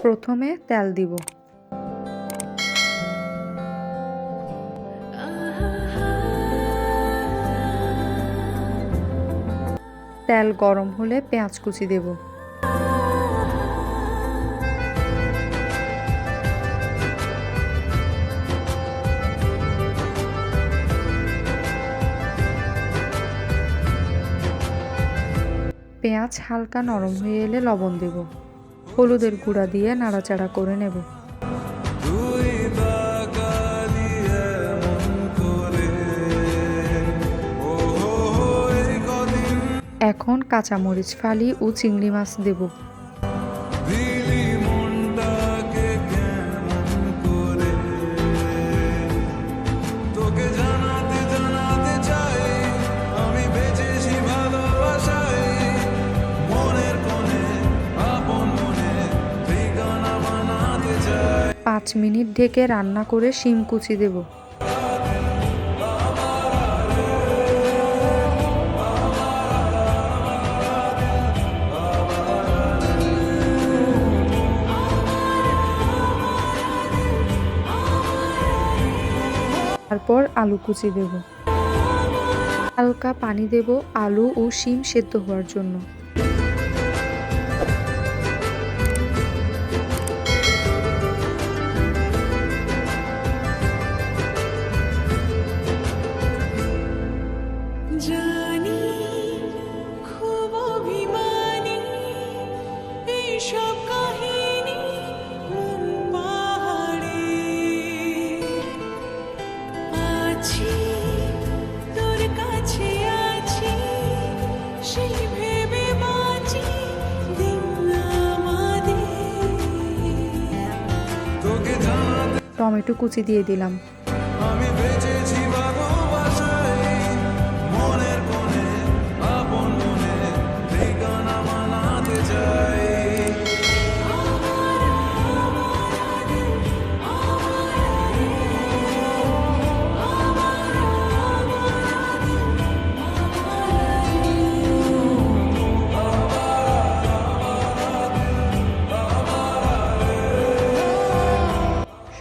প্রথমে তেল দিব। তেল গরম হলে পেঁয়াজ কুচি দেব। পেঁয়াজ হালকা নরম হয়ে এলে লবণ দেব। হলুদের গুঁড়া দিয়ে নাড়াচাড়া করে নেব। এখন কাঁচামরিচ ফালি ও চিংড়ি মাছ দেব। পাঁচ মিনিট ঢেকে রান্না করে শিম কুচি দেব। তারপর আলু কুচি দেব। হালকা পানি দেব আলু ও শিম সেদ্ধ হওয়ার জন্য। টমেটো কুচি দিয়ে দিলাম।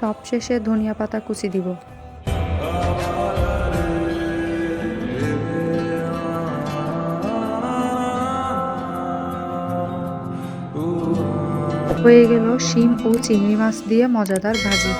সবশেষে ধনিয়া পাতা কুচি দিব। হয়ে গেল শিম ও চিংড়ি মাছ দিয়ে মজাদার ভাজি।